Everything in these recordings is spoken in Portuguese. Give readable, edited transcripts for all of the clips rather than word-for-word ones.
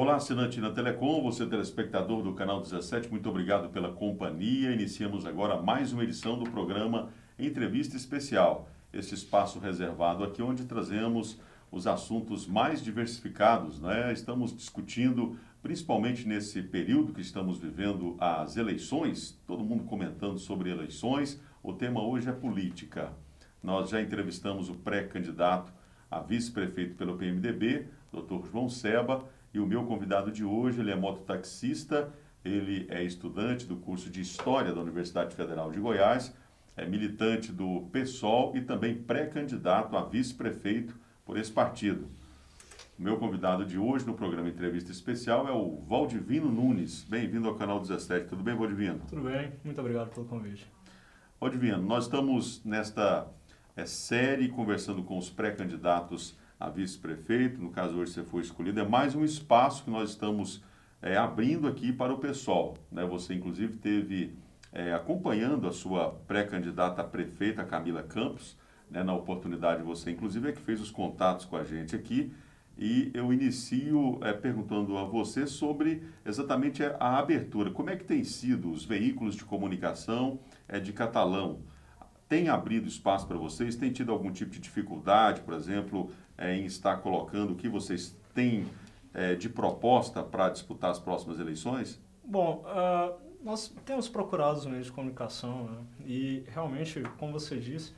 Olá, assinante da Telecom, você telespectador do Canal 17, muito obrigado pela companhia. Iniciamos agora mais uma edição do programa Entrevista Especial, este espaço reservado aqui onde trazemos os assuntos mais diversificados, né? Estamos discutindo, principalmente nesse período que estamos vivendo, as eleições, todo mundo comentando sobre eleições. O tema hoje é política. Nós já entrevistamos o pré-candidato a vice-prefeito pelo PMDB, Dr. João Seba, e o meu convidado de hoje, ele é mototaxista, ele é estudante do curso de História da Universidade Federal de Goiás, é militante do PSOL e também pré-candidato a vice-prefeito por esse partido. O meu convidado de hoje no programa Entrevista Especial é o Valdivino Nunes. Bem-vindo ao Canal 17. Tudo bem, Valdivino? Tudo bem, muito obrigado pelo convite. Valdivino, nós estamos nesta série conversando com os pré-candidatos a vice-prefeito, no caso hoje você foi escolhido, é mais um espaço que nós estamos abrindo aqui para o PSOL, né? Você inclusive teve acompanhando a sua pré-candidata a prefeita, Camila Campos, né? Na oportunidade você inclusive é que fez os contatos com a gente aqui, e eu inicio perguntando a você sobre exatamente a abertura. Como é que tem sido os veículos de comunicação de Catalão? Tem abrido espaço para vocês? Tem tido algum tipo de dificuldade, por exemplo, em estar colocando o que vocês têm de proposta para disputar as próximas eleições? Bom, nós temos procurado os meios de comunicação, né? E realmente, como você disse,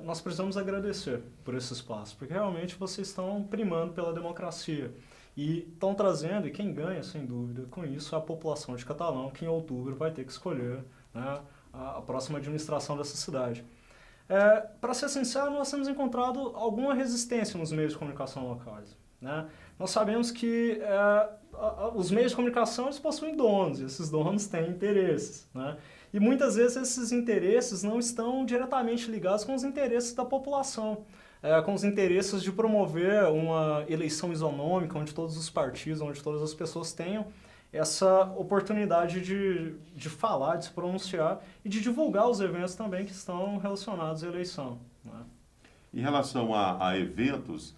nós precisamos agradecer por esse espaço, porque realmente vocês estão primando pela democracia e estão trazendo, e quem ganha, sem dúvida, com isso é a população de Catalão, que em outubro vai ter que escolher, né, a próxima administração dessa cidade. Para ser sincero, nós temos encontrado alguma resistência nos meios de comunicação locais, né? Nós sabemos que os meios de comunicação eles possuem donos, e esses donos têm interesses, né? E muitas vezes esses interesses não estão diretamente ligados com os interesses da população, com os interesses de promover uma eleição isonômica, onde todos os partidos, onde todas as pessoas tenham essa oportunidade de falar, de se pronunciar e de divulgar os eventos também que estão relacionados à eleição, né? Em relação a eventos,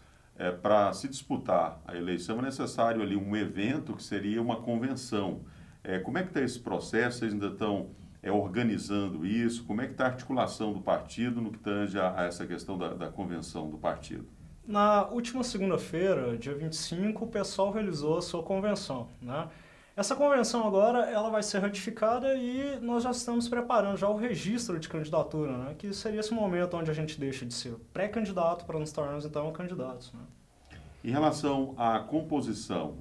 para se disputar a eleição é necessário ali um evento que seria uma convenção. Como é que está esse processo? Vocês ainda estão organizando isso? Como é que está a articulação do partido no que tange a essa questão da convenção do partido? Na última segunda-feira, dia 25, o PSOL realizou a sua convenção, né? Essa convenção agora ela vai ser ratificada e nós já estamos preparando já o registro de candidatura, né? Que seria esse momento onde a gente deixa de ser pré-candidato para nos tornarmos então candidatos, né? Em relação à composição,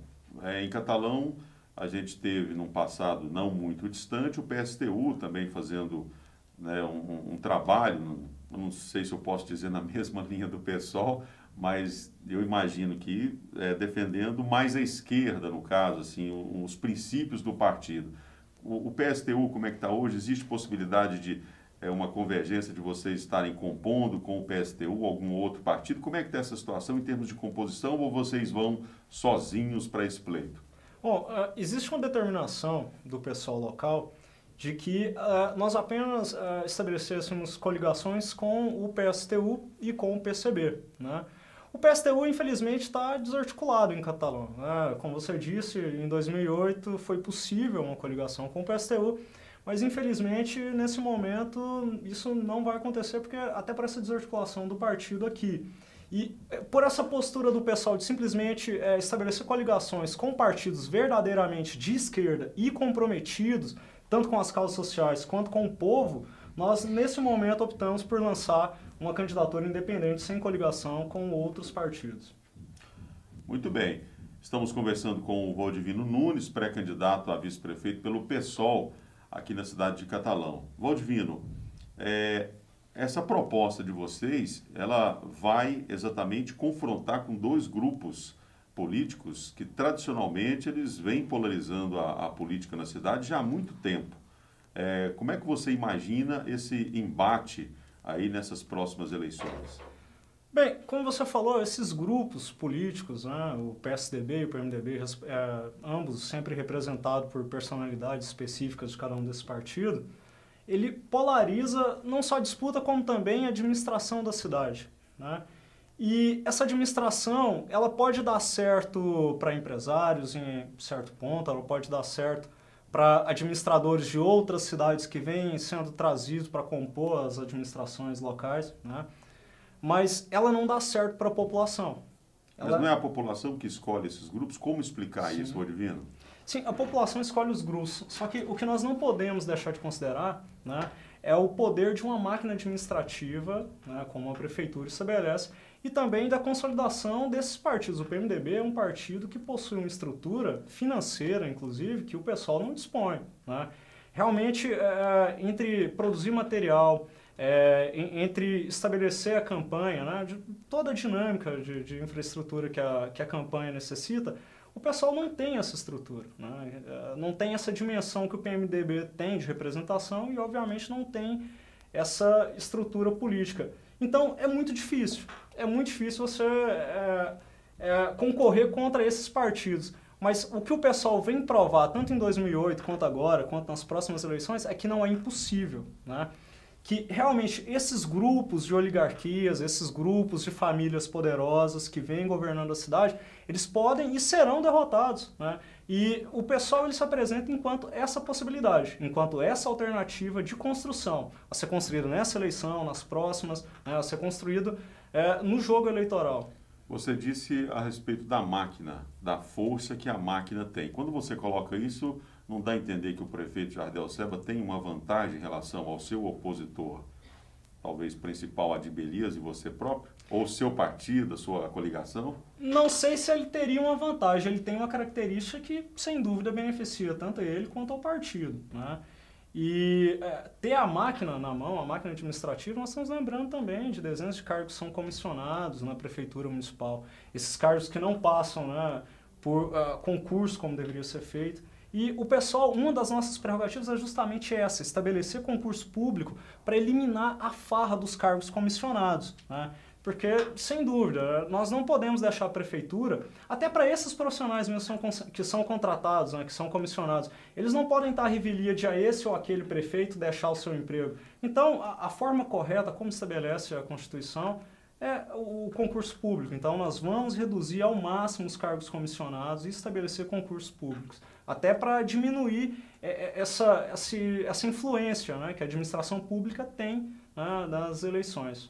em Catalão a gente teve num passado não muito distante o PSTU também fazendo, né, um trabalho, não sei se eu posso dizer na mesma linha do PSOL, mas eu imagino que defendendo mais a esquerda, no caso, assim, os princípios do partido. O PSTU, como é que está hoje? Existe possibilidade de uma convergência de vocês estarem compondo com o PSTU ou algum outro partido? Como é que está essa situação em termos de composição ou vocês vão sozinhos para esse pleito? Bom, existe uma determinação do pessoal local de que nós apenas estabelecêssemos coligações com o PSTU e com o PCB, né? O PSTU, infelizmente, está desarticulado em Catalão, né? Como você disse, em 2008 foi possível uma coligação com o PSTU, mas, infelizmente, nesse momento, isso não vai acontecer, porque até por essa desarticulação do partido aqui. E por essa postura do pessoal de simplesmente estabelecer coligações com partidos verdadeiramente de esquerda e comprometidos, tanto com as causas sociais quanto com o povo, nós, nesse momento, optamos por lançar uma candidatura independente, sem coligação com outros partidos. Muito bem. Estamos conversando com o Valdivino Nunes, pré-candidato a vice-prefeito pelo PSOL, aqui na cidade de Catalão. Valdivino, essa proposta de vocês, ela vai exatamente confrontar com dois grupos políticos que, tradicionalmente, eles vêm polarizando a política na cidade já há muito tempo. Como é que você imagina esse embate aí nessas próximas eleições? Bem, como você falou, esses grupos políticos, né, o PSDB e o PMDB, ambos sempre representados por personalidades específicas de cada um desses partidos, ele polariza não só a disputa, como também a administração da cidade, né? E essa administração, ela pode dar certo para empresários em certo ponto, ela pode dar certo para administradores de outras cidades que vêm sendo trazidos para compor as administrações locais, né? Mas ela não dá certo para a população. Mas não é a população que escolhe esses grupos? Como explicar isso, Rodivino? Sim, a população escolhe os grupos, só que o que nós não podemos deixar de considerar, né, é o poder de uma máquina administrativa, né, como a prefeitura estabelece, e também da consolidação desses partidos. O PMDB é um partido que possui uma estrutura financeira, inclusive, que o pessoal não dispõe, né? Realmente, entre produzir material, entre estabelecer a campanha, né, de toda a dinâmica de infraestrutura que a campanha necessita, o pessoal não tem essa estrutura, né? Não tem essa dimensão que o PMDB tem de representação e, obviamente, não tem essa estrutura política. Então, é muito difícil você concorrer contra esses partidos. Mas o que o pessoal vem provar, tanto em 2008 quanto agora, quanto nas próximas eleições, é que não é impossível, né? Que realmente esses grupos de oligarquias, esses grupos de famílias poderosas que vêm governando a cidade, eles podem e serão derrotados, né? E o pessoal ele se apresenta enquanto essa possibilidade, enquanto essa alternativa de construção a ser construída nessa eleição, nas próximas, né, a ser construído no jogo eleitoral. Você disse a respeito da máquina, da força que a máquina tem. Quando você coloca isso, não dá a entender que o prefeito Jardel Ceba tem uma vantagem em relação ao seu opositor, talvez principal, Adi Belias, e você próprio? Ou seu partido, a sua coligação? Não sei se ele teria uma vantagem. Ele tem uma característica que, sem dúvida, beneficia tanto ele quanto ao partido, né? E ter a máquina na mão, a máquina administrativa, nós estamos lembrando também de dezenas de cargos que são comissionados na prefeitura municipal. Esses cargos que não passam, né, por concurso como deveria ser feito. E o pessoal, uma das nossas prerrogativas é justamente essa, estabelecer concurso público para eliminar a farra dos cargos comissionados, né? Porque, sem dúvida, nós não podemos deixar a prefeitura, até para esses profissionais mesmo que são contratados, né, que são comissionados, eles não podem estar à revelia de a esse ou aquele prefeito deixar o seu emprego. Então, a forma correta, como estabelece a Constituição, é o concurso público. Então, nós vamos reduzir ao máximo os cargos comissionados e estabelecer concursos públicos, até para diminuir essa influência, né, que a administração pública tem, né, nas eleições.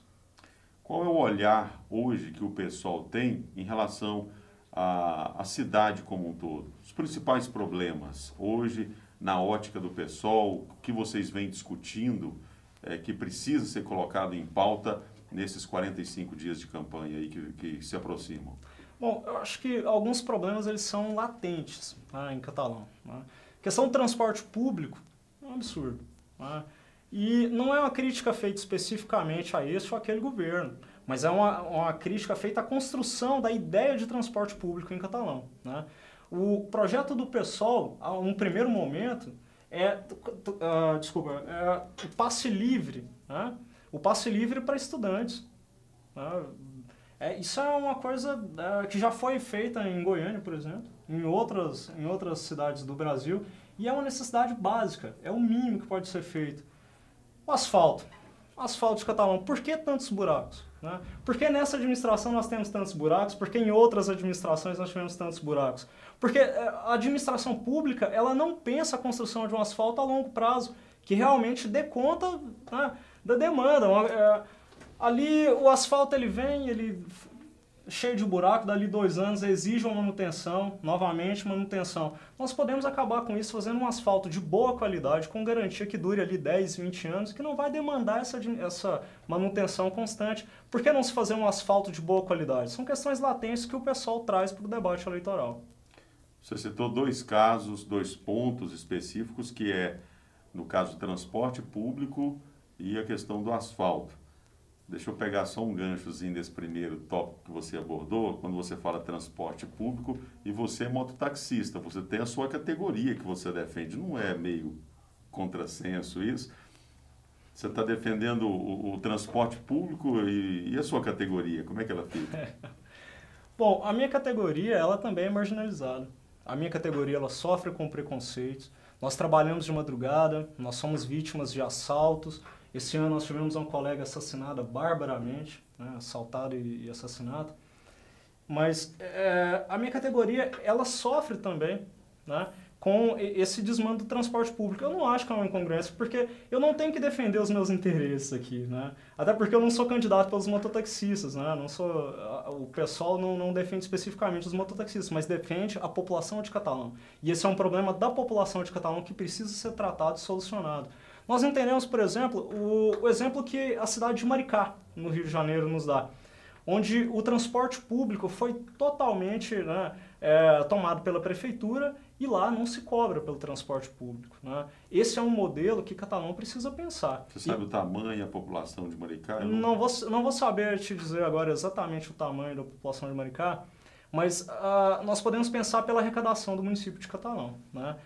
Qual é o olhar hoje que o pessoal tem em relação à cidade como um todo? Os principais problemas hoje, na ótica do pessoal, o que vocês vêm discutindo, que precisa ser colocado em pauta nesses 45 dias de campanha aí que se aproximam? Bom, eu acho que alguns problemas eles são latentes, né, em Catalão, né? A questão do transporte público é um absurdo, né? E não é uma crítica feita especificamente a esse ou aquele governo, mas é uma crítica feita à construção da ideia de transporte público em Catalão, né? O projeto do PSOL, a um primeiro momento, o passe livre, né? O passe livre para estudantes, né? Isso é uma coisa que já foi feita em Goiânia, por exemplo, em outras cidades do Brasil, e é uma necessidade básica, é o mínimo que pode ser feito. O asfalto de Catalão, por que tantos buracos, né? Por que nessa administração nós temos tantos buracos? Por que em outras administrações nós tivemos tantos buracos? Porque a administração pública ela não pensa a construção de um asfalto a longo prazo, que realmente dê conta, né, da demanda. Ali o asfalto ele cheio de buraco, dali 2 anos exige uma manutenção, novamente manutenção. Nós podemos acabar com isso fazendo um asfalto de boa qualidade, com garantia que dure ali 10, 20 anos, que não vai demandar essa manutenção constante. Por que não se fazer um asfalto de boa qualidade? São questões latentes que o pessoal traz para o debate eleitoral. Você citou 2 casos, 2 pontos específicos, que no caso do transporte público e a questão do asfalto. Deixa eu pegar só um ganchozinho desse primeiro tópico que você abordou, quando você fala transporte público, e você é mototaxista, você tem a sua categoria que você defende, não é meio contrassenso isso? Você está defendendo o transporte público e a sua categoria, como é que ela fica? Bom, a minha categoria, ela também é marginalizada. A minha categoria, ela sofre com preconceitos. Nós trabalhamos de madrugada, nós somos vítimas de assaltos. Esse ano nós tivemos uma colega assassinada barbaramente, né, assaltado e assassinado. Mas a minha categoria, ela sofre também, né, com esse desmando do transporte público. Eu não acho que é uma incongruência, porque eu não tenho que defender os meus interesses aqui, né? Até porque eu não sou candidato pelos mototaxistas, né? Não sou, o pessoal não defende especificamente os mototaxistas, mas defende a população de Catalão. E esse é um problema da população de Catalão que precisa ser tratado e solucionado. Nós entendemos, por exemplo, o exemplo que a cidade de Maricá, no Rio de Janeiro, nos dá, onde o transporte público foi totalmente, né, tomado pela prefeitura e lá não se cobra pelo transporte público, né? Esse é um modelo que Catalão precisa pensar. Você sabe o tamanho e a população de Maricá? Não vou saber te dizer agora exatamente o tamanho da população de Maricá, mas nós podemos pensar pela arrecadação do município de Catalão, né?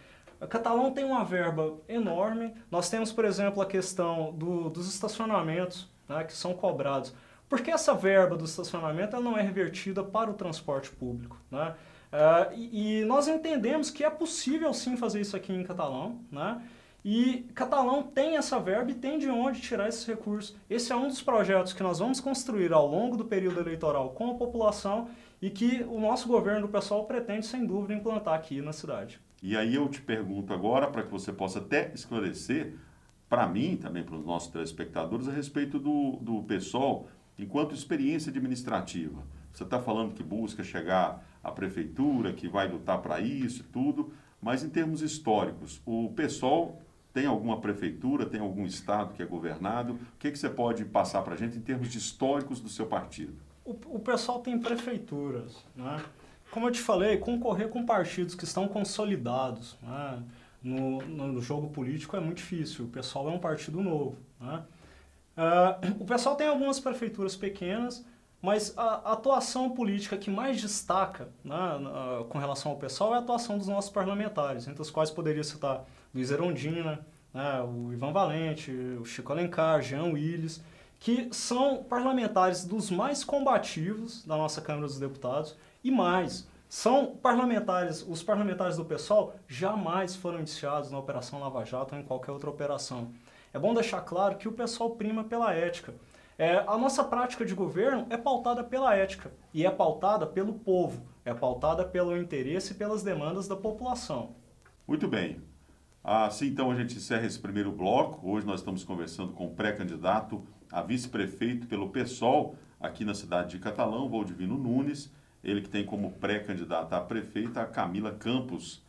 Catalão tem uma verba enorme. Nós temos, por exemplo, a questão dos estacionamentos, né, que são cobrados. Por que essa verba do estacionamento ela não é revertida para o transporte público, né? E nós entendemos que é possível sim fazer isso aqui em Catalão, né? E Catalão tem essa verba e tem de onde tirar esses recursos. Esse é um dos projetos que nós vamos construir ao longo do período eleitoral com a população e que o nosso governo, o pessoal, pretende, sem dúvida, implantar aqui na cidade. E aí eu te pergunto agora, para que você possa até esclarecer, para mim, também para os nossos telespectadores, a respeito do PSOL enquanto experiência administrativa. Você está falando que busca chegar à prefeitura, que vai lutar para isso e tudo, mas em termos históricos, o PSOL tem alguma prefeitura, tem algum estado que é governado? O que você pode passar para a gente em termos de históricos do seu partido? O PSOL tem prefeituras, né? Como eu te falei, concorrer com partidos que estão consolidados, né, no jogo político é muito difícil. O PSOL é um partido novo, né? O PSOL tem algumas prefeituras pequenas, mas a atuação política que mais destaca, né, com relação ao PSOL é a atuação dos nossos parlamentares, entre os quais poderia citar Luiz Erundina, né, o Ivan Valente, o Chico Alencar, Jean Willis, que são parlamentares dos mais combativos da nossa Câmara dos Deputados e mais, são parlamentares, os parlamentares do PSOL jamais foram indiciados na Operação Lava Jato ou em qualquer outra operação. É bom deixar claro que o PSOL prima pela ética. A nossa prática de governo é pautada pela ética e é pautada pelo povo, é pautada pelo interesse e pelas demandas da população. Muito bem. Assim, então, a gente encerra esse primeiro bloco. Hoje nós estamos conversando com o pré-candidato a vice-prefeito pelo PSOL aqui na cidade de Catalão, Valdivino Nunes. Ele que tem como pré-candidata a prefeita a Camila Campos,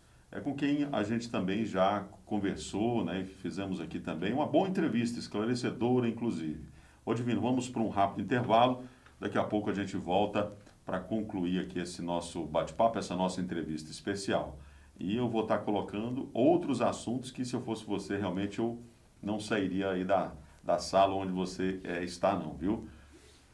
com quem a gente também já conversou, né, e fizemos aqui também uma boa entrevista, esclarecedora, inclusive. Valdivino, vamos para um rápido intervalo. Daqui a pouco a gente volta para concluir aqui esse nosso bate-papo, essa nossa entrevista especial. E eu vou estar colocando outros assuntos que, se eu fosse você, realmente eu não sairia aí da sala onde você está, não, viu?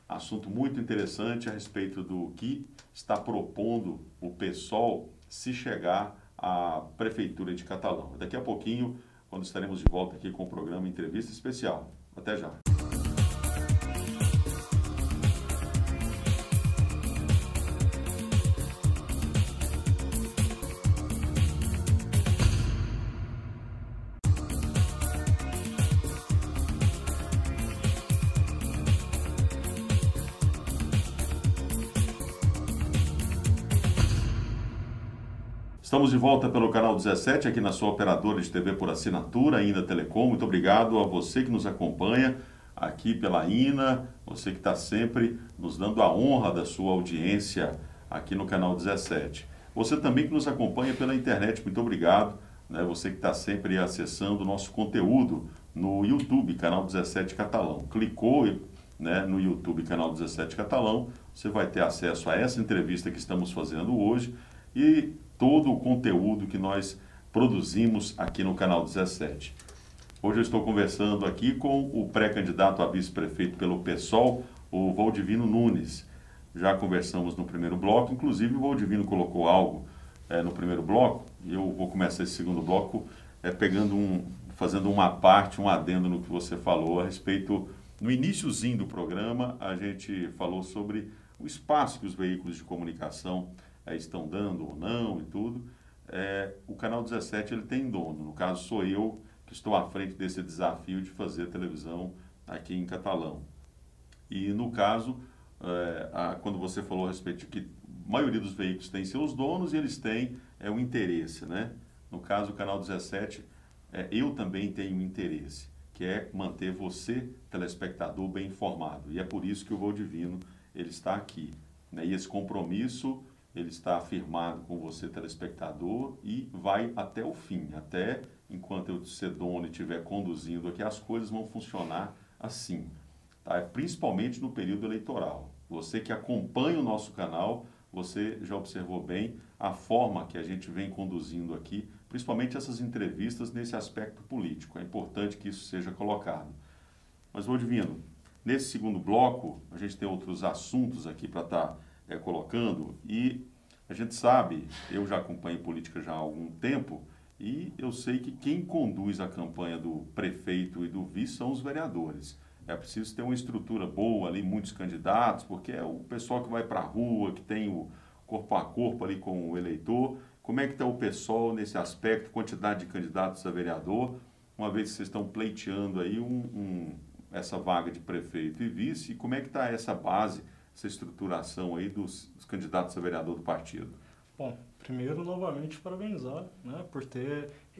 Assunto muito interessante a respeito do que está propondo o PSOL se chegar à Prefeitura de Catalão. Daqui a pouquinho, quando estaremos de volta aqui com o programa Entrevista Especial. Até já. Estamos de volta pelo canal 17, aqui na sua operadora de TV por assinatura, Ainda Telecom. Muito obrigado a você que nos acompanha aqui pela INA, você que está sempre nos dando a honra da sua audiência aqui no canal 17. Você também que nos acompanha pela internet, muito obrigado, né? Você que está sempre acessando o nosso conteúdo no YouTube, canal 17 Catalão. Clicou, né, no YouTube, canal 17 Catalão, você vai ter acesso a essa entrevista que estamos fazendo hoje e todo o conteúdo que nós produzimos aqui no canal 17. Hoje eu estou conversando aqui com o pré-candidato a vice-prefeito pelo PSOL, o Valdivino Nunes. Já conversamos no primeiro bloco, inclusive o Valdivino colocou algo no primeiro bloco, e eu vou começar esse segundo bloco fazendo uma parte, um adendo no que você falou a respeito. No iniciozinho do programa, a gente falou sobre o espaço que os veículos de comunicação estão dando ou não e tudo. O canal 17 ele tem dono, no caso sou eu que estou à frente desse desafio de fazer televisão aqui em Catalão. E no caso, quando você falou a respeito de que a maioria dos veículos tem seus donos e eles têm um interesse, né? No caso, o Canal 17, eu também tenho um interesse, que é manter você, telespectador, bem informado. E é por isso que o Voo Divino ele está aqui, né? E esse compromisso ele está afirmado com você, telespectador, e vai até o fim, até enquanto eu ser dono e estiver conduzindo aqui, as coisas vão funcionar assim, tá? Principalmente no período eleitoral. Você que acompanha o nosso canal, você já observou bem a forma que a gente vem conduzindo aqui, principalmente essas entrevistas nesse aspecto político. É importante que isso seja colocado. Mas, Vô Divino, nesse segundo bloco, a gente tem outros assuntos aqui para estar colocando, e a gente sabe, eu já acompanho política já há algum tempo, e eu sei que quem conduz a campanha do prefeito e do vice são os vereadores. É preciso ter uma estrutura boa ali, muitos candidatos, porque é o pessoal que vai para a rua, que tem o corpo a corpo ali com o eleitor. Como é que está o pessoal nesse aspecto, quantidade de candidatos a vereador, uma vez que vocês estão pleiteando aí essa vaga de prefeito e vice, e como é que está essa base, essa estruturação aí dos candidatos a vereador do partido? Bom, primeiro, novamente, parabenizar, né,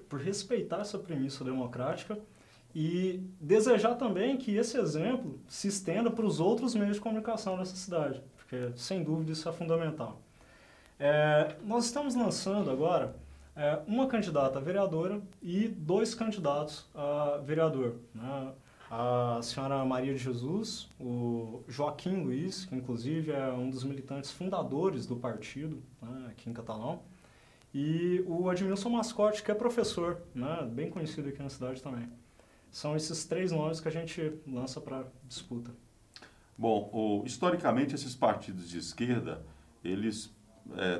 por respeitar essa premissa democrática e desejar também que esse exemplo se estenda para os outros meios de comunicação dessa cidade, porque, sem dúvida, isso é fundamental. Nós estamos lançando agora uma candidata a vereadora e 2 candidatos a vereador, né? A senhora Maria de Jesus, o Joaquim Luiz, que inclusive é um dos militantes fundadores do partido, né, aqui em Catalão, e o Admilson Mascote, que é professor, né, bem conhecido aqui na cidade também. São esses 3 nomes que a gente lança para disputa. Bom, historicamente esses partidos de esquerda, eles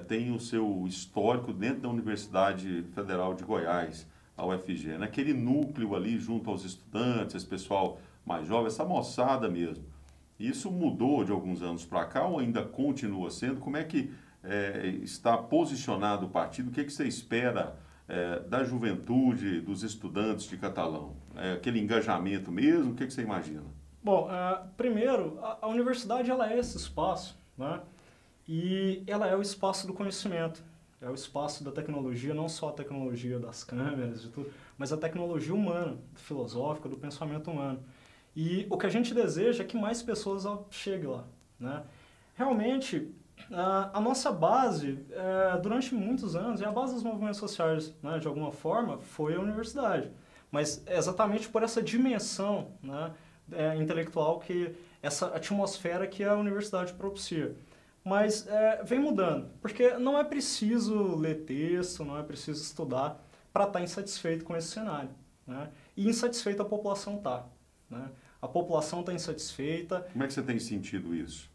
têm o seu histórico dentro da Universidade Federal de Goiás, a UFG, naquele núcleo ali junto aos estudantes, esse pessoal mais jovem, essa moçada mesmo. Isso mudou de alguns anos para cá ou ainda continua sendo? Como é que está posicionado o partido? O que você espera da juventude, dos estudantes de Catalão? Aquele engajamento mesmo? O que você imagina? Bom, primeiro, a universidade ela é esse espaço, né? E ela é o espaço do conhecimento. É o espaço da tecnologia, não só a tecnologia das câmeras e tudo, mas a tecnologia humana, filosófica, do pensamento humano. E o que a gente deseja é que mais pessoas cheguem lá, né? Realmente, a nossa base, durante muitos anos, e a base dos movimentos sociais, né, de alguma forma, foi a universidade. Mas é exatamente por essa dimensão, né, intelectual, que essa atmosfera que a universidade propicia. Mas vem mudando, porque não é preciso ler texto, não é preciso estudar para estar insatisfeito com esse cenário, né? E insatisfeita a população está, né? A população está insatisfeita. Como é que você tem sentido isso?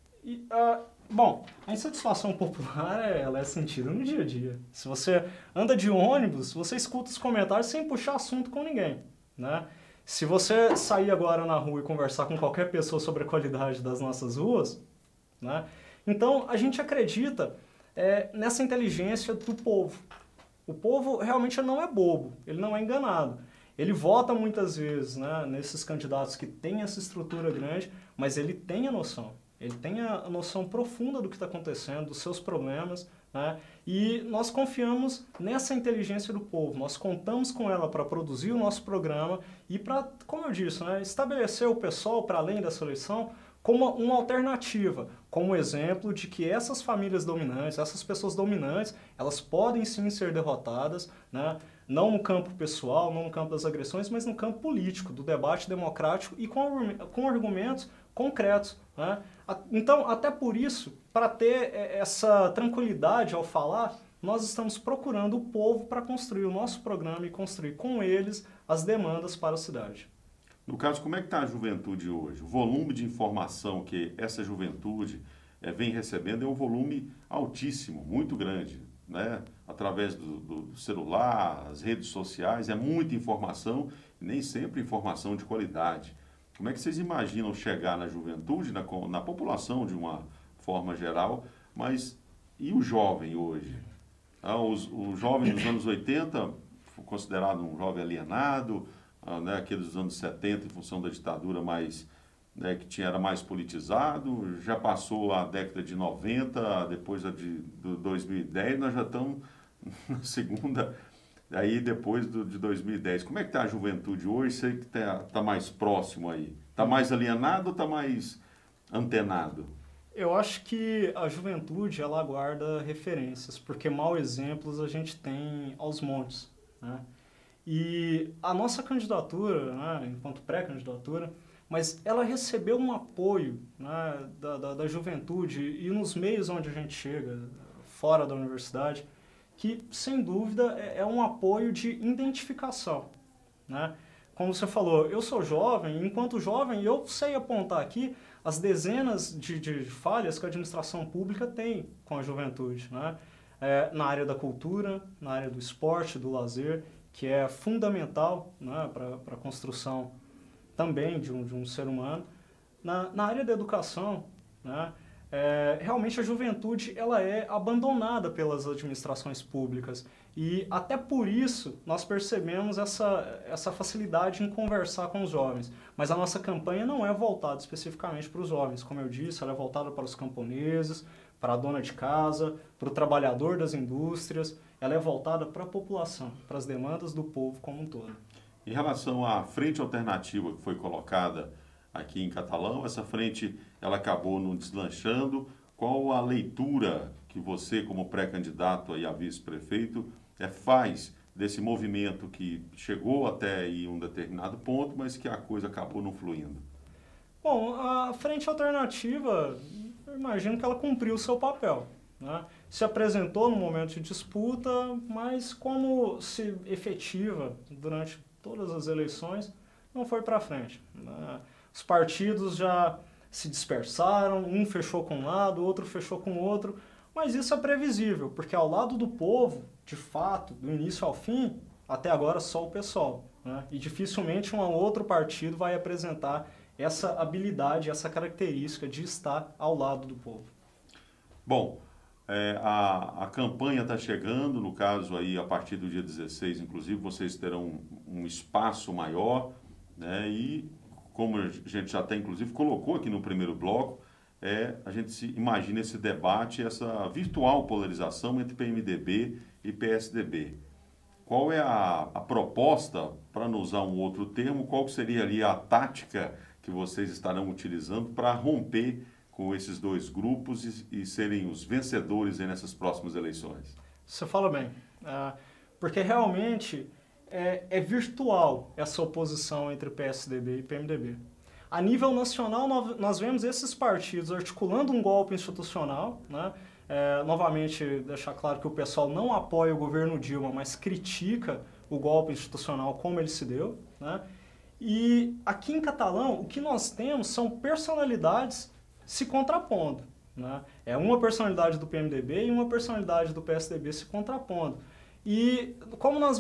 Bom, a insatisfação popular ela é sentida no dia a dia. Se você anda de ônibus, você escuta os comentários sem puxar assunto com ninguém, né? Se você sair agora na rua e conversar com qualquer pessoa sobre a qualidade das nossas ruas, né? Então, a gente acredita nessa inteligência do povo. O povo realmente não é bobo, ele não é enganado. Ele vota muitas vezes, né, nesses candidatos que têm essa estrutura grande, mas ele tem a noção. Ele tem a noção profunda do que está acontecendo, dos seus problemas, né? E nós confiamos nessa inteligência do povo. Nós contamos com ela para produzir o nosso programa e para, como eu disse, né, estabelecer o pessoal para além dessa eleição como uma alternativa, como exemplo de que essas famílias dominantes, essas pessoas dominantes, elas podem sim ser derrotadas, né? Não no campo pessoal, não no campo das agressões, mas no campo político, do debate democrático e com argumentos concretos, né? Então, até por isso, para ter essa tranquilidade ao falar, nós estamos procurando o povo para construir o nosso programa e construir com eles as demandas para a cidade. No caso, como é que está a juventude hoje? O volume de informação que essa juventude vem recebendo é um volume altíssimo, muito grande, né? Através do celular, as redes sociais, é muita informação, nem sempre informação de qualidade. Como é que vocês imaginam chegar na juventude, na população de uma forma geral, mas e o jovem hoje? O jovem dos anos 80, considerado um jovem alienado, né, aqueles dos anos 70, em função da ditadura mais né, que era mais politizado, já passou a década de 90, depois a de 2010, nós já estamos na segunda, aí depois de 2010. Como é que está a juventude hoje? Você que tá mais próximo aí. Está mais alienado ou está mais antenado? Eu acho que a juventude, ela guarda referências, porque maus exemplos a gente tem aos montes, né? E a nossa candidatura, né, enquanto pré-candidatura, mas ela recebeu um apoio, né, da juventude e nos meios onde a gente chega, fora da universidade, que, sem dúvida, é um apoio de identificação, né? Como você falou, eu sou jovem, enquanto jovem eu sei apontar aqui as dezenas de falhas que a administração pública tem com a juventude, né? Na área da cultura, na área do esporte, do lazer, que é fundamental, né, para a construção também de um ser humano. Na área da educação, né, realmente a juventude ela é abandonada pelas administrações públicas e até por isso nós percebemos essa facilidade em conversar com os jovens. Mas a nossa campanha não é voltada especificamente para os jovens, como eu disse, ela é voltada para os camponeses, para a dona de casa, para o trabalhador das indústrias, ela é voltada para a população, para as demandas do povo como um todo. Em relação à frente alternativa que foi colocada aqui em Catalão, essa frente ela acabou não deslanchando. Qual a leitura que você, como pré-candidato aí a vice-prefeito, faz desse movimento que chegou até aí um determinado ponto, mas que a coisa acabou não fluindo? Bom, a frente alternativa, eu imagino que ela cumpriu o seu papel, né? Se apresentou no momento de disputa, mas como se efetiva durante todas as eleições, não foi para frente, né? Os partidos já se dispersaram, um fechou com um lado, outro fechou com o outro, mas isso é previsível, porque ao lado do povo, de fato, do início ao fim, até agora só o PSOL, né? E dificilmente um outro partido vai apresentar essa habilidade, essa característica de estar ao lado do povo. Bom, a campanha está chegando, no caso aí a partir do dia 16, inclusive, vocês terão um espaço maior, né? E como a gente já até inclusive colocou aqui no primeiro bloco, a gente se imagina esse debate, essa virtual polarização entre PMDB e PSDB. Qual é a proposta, para não usar um outro termo, qual seria ali a tática que vocês estarão utilizando para romper com esses dois grupos e serem os vencedores aí nessas próximas eleições? Você fala bem, porque realmente é virtual essa oposição entre PSDB e PMDB. A nível nacional, nós vemos esses partidos articulando um golpe institucional, né? Novamente, deixar claro que o pessoal não apoia o governo Dilma, mas critica o golpe institucional como ele se deu, né? E aqui em Catalão, o que nós temos são personalidades se contrapondo, né? É uma personalidade do PMDB e uma personalidade do PSDB se contrapondo. E como nós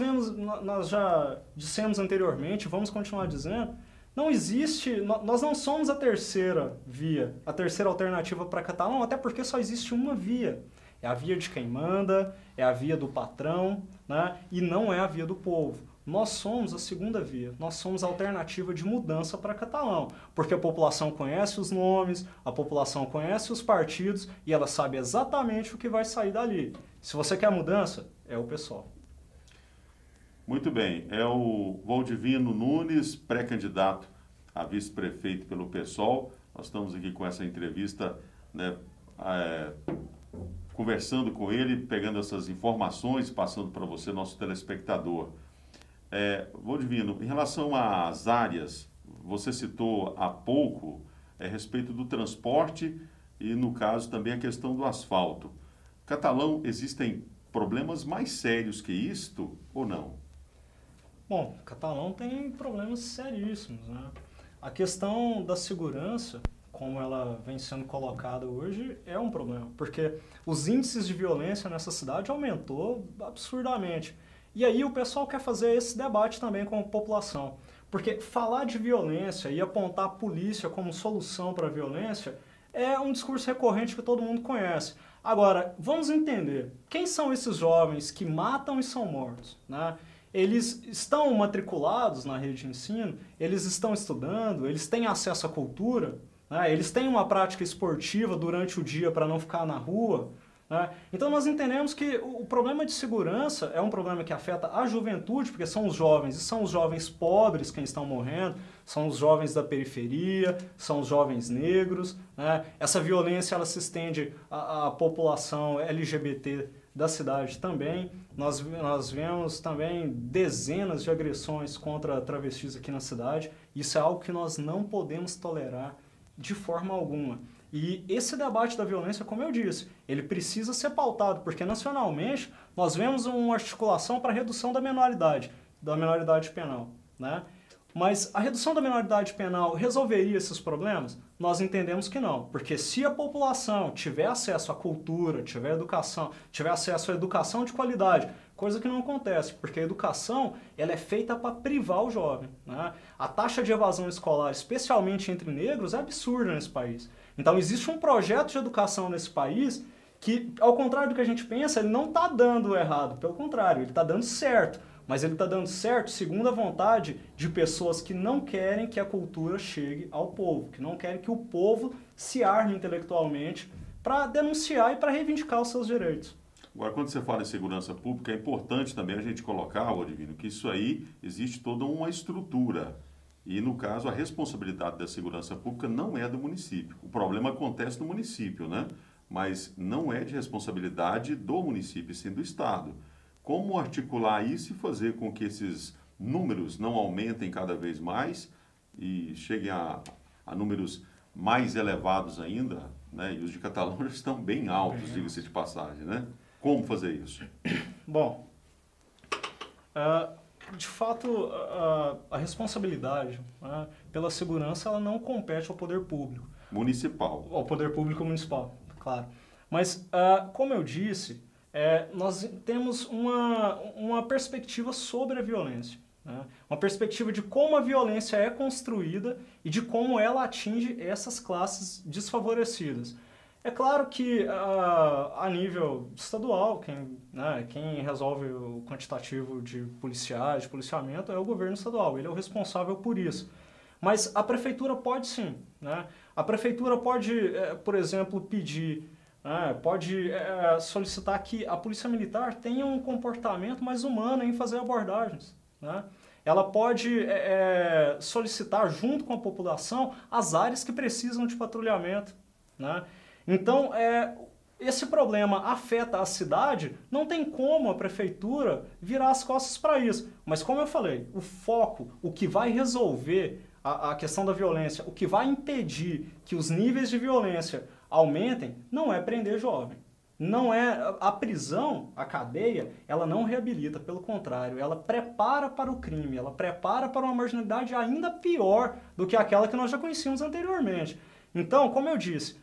já dissemos anteriormente, vamos continuar dizendo, não existe, nós não somos a terceira via, a terceira alternativa para Catalão, até porque só existe uma via. É a via de quem manda, é a via do patrão, né? E não é a via do povo. Nós somos a segunda via, nós somos a alternativa de mudança para Catalão, porque a população conhece os nomes, a população conhece os partidos e ela sabe exatamente o que vai sair dali. Se você quer mudança, é o PSOL. Muito bem, é o Valdivino Nunes, pré-candidato a vice-prefeito pelo PSOL. Nós estamos aqui com essa entrevista, né, conversando com ele, pegando essas informações, passando para você, nosso telespectador. Valdivino, em relação às áreas, você citou há pouco a respeito do transporte e, no caso, também a questão do asfalto. Catalão, existem problemas mais sérios que isto ou não? Bom, Catalão tem problemas seríssimos, né? A questão da segurança, como ela vem sendo colocada hoje, é um problema, porque os índices de violência nessa cidade aumentou absurdamente. E aí o pessoal quer fazer esse debate também com a população, porque falar de violência e apontar a polícia como solução para a violência é um discurso recorrente que todo mundo conhece. Agora, vamos entender, quem são esses jovens que matam e são mortos, né? eles estão matriculados na rede de ensino, eles estão estudando, eles têm acesso à cultura, né? Eles têm uma prática esportiva durante o dia para não ficar na rua, né? Então nós entendemos que o problema de segurança é um problema que afeta a juventude, porque são os jovens, e são os jovens pobres quem estão morrendo, são os jovens da periferia, são os jovens negros, né? Essa violência ela se estende à população LGBT da cidade também. Nós vemos também dezenas de agressões contra travestis aqui na cidade. Isso é algo que nós não podemos tolerar de forma alguma. E esse debate da violência, como eu disse, ele precisa ser pautado, porque nacionalmente nós vemos uma articulação para a redução da menoridade penal, né? Mas a redução da menoridade penal resolveria esses problemas? Nós entendemos que não, porque se a população tiver acesso à cultura, tiver acesso à educação de qualidade, coisa que não acontece, porque a educação ela é feita para privar o jovem, né? A taxa de evasão escolar, especialmente entre negros, é absurda nesse país. Então existe um projeto de educação nesse país que, ao contrário do que a gente pensa, ele não está dando errado, pelo contrário, ele está dando certo. Mas ele está dando certo segundo a vontade de pessoas que não querem que a cultura chegue ao povo, que não querem que o povo se arme intelectualmente para denunciar e para reivindicar os seus direitos. Agora, quando você fala em segurança pública, é importante também a gente colocar, Odivino, que isso aí existe toda uma estrutura. E, no caso, a responsabilidade da segurança pública não é do município. O problema acontece no município, né? Mas não é de responsabilidade do município, sim do Estado. Como articular isso e fazer com que esses números não aumentem cada vez mais e cheguem a números mais elevados ainda, né? E os de Catalão já estão bem altos, diga-se de passagem, né? Como fazer isso? Bom, de fato, a responsabilidade, né, pela segurança ela não compete ao poder público. Municipal. Ao poder público municipal, claro. Mas, como eu disse, nós temos uma perspectiva sobre a violência, né? Uma perspectiva de como a violência é construída e de como ela atinge essas classes desfavorecidas. É claro que a nível estadual, quem resolve o quantitativo de policiais, de policiamento, é o governo estadual, ele é o responsável por isso. Mas a prefeitura pode sim, né? A prefeitura pode, por exemplo, pedir, pode solicitar que a polícia militar tenha um comportamento mais humano em fazer abordagens, né? Ela pode solicitar junto com a população as áreas que precisam de patrulhamento, né? Então, esse problema afeta a cidade, não tem como a prefeitura virar as costas para isso. Mas como eu falei, o foco, o que vai resolver a questão da violência, o que vai impedir que os níveis de violência aumentem, não é prender jovem. Não é a prisão, a cadeia, ela não reabilita, pelo contrário, ela prepara para o crime, ela prepara para uma marginalidade ainda pior do que aquela que nós já conhecíamos anteriormente. Então, como eu disse,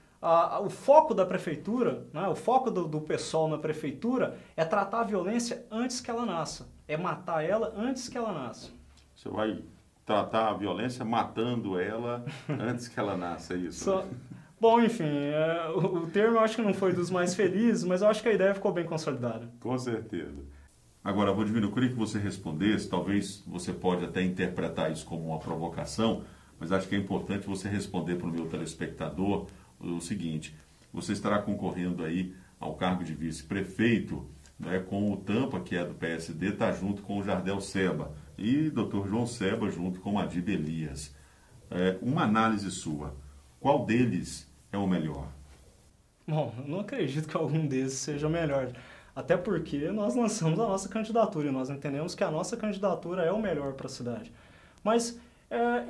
o foco da prefeitura, né, o foco do pessoal na prefeitura é tratar a violência antes que ela nasça, é matar ela antes que ela nasça. Você vai tratar a violência matando ela antes que ela nasça, é isso? Né? Bom, enfim, o termo eu acho que não foi dos mais felizes, mas eu acho que a ideia ficou bem consolidada. Com certeza. Agora, Valdivino, eu queria que você respondesse, talvez você pode até interpretar isso como uma provocação, mas acho que é importante você responder para o meu telespectador o seguinte: você estará concorrendo aí ao cargo de vice-prefeito, né, com o Tampa, que é do PSD, está junto com o Jardel Seba, e Dr. João Seba junto com Adib Elias. Uma análise sua, qual deles é o melhor? Bom, eu não acredito que algum desses seja o melhor, até porque nós lançamos a nossa candidatura e nós entendemos que a nossa candidatura é o melhor para a cidade. Mas,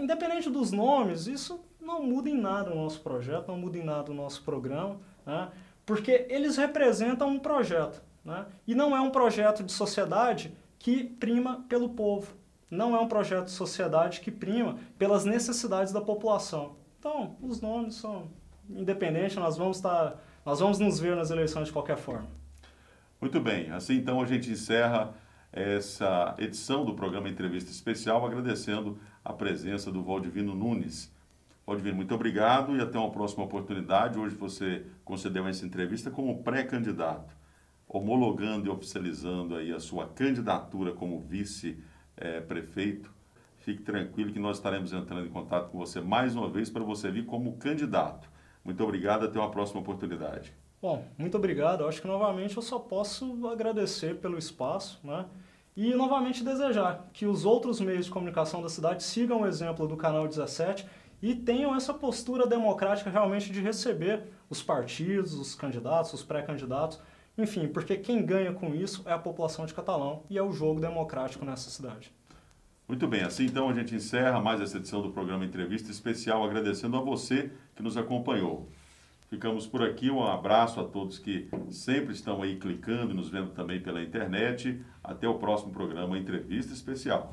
independente dos nomes, isso não muda em nada o nosso projeto, não muda em nada o nosso programa, né? Porque eles representam um projeto, né? E não é um projeto de sociedade que prima pelo povo, não é um projeto de sociedade que prima pelas necessidades da população. Então, os nomes são independentes, nós vamos nos ver nas eleições de qualquer forma. Muito bem, assim então a gente encerra essa edição do programa Entrevista Especial, agradecendo a presença do Valdivino Nunes. Valdivino, muito obrigado e até uma próxima oportunidade. Hoje você concedeu essa entrevista como pré-candidato. homologando e oficializando aí a sua candidatura como vice-prefeito, fique tranquilo que nós estaremos entrando em contato com você mais uma vez para você vir como candidato. Muito obrigado, até uma próxima oportunidade. Bom, muito obrigado. Eu acho que novamente eu só posso agradecer pelo espaço, né? E novamente desejar que os outros meios de comunicação da cidade sigam o exemplo do Canal 17 e tenham essa postura democrática realmente de receber os partidos, os candidatos, os pré-candidatos, enfim, porque quem ganha com isso é a população de Catalão e é o jogo democrático nessa cidade. Muito bem, assim então a gente encerra mais essa edição do programa Entrevista Especial, agradecendo a você que nos acompanhou. Ficamos por aqui, um abraço a todos que sempre estão aí clicando e nos vendo também pela internet. Até o próximo programa Entrevista Especial.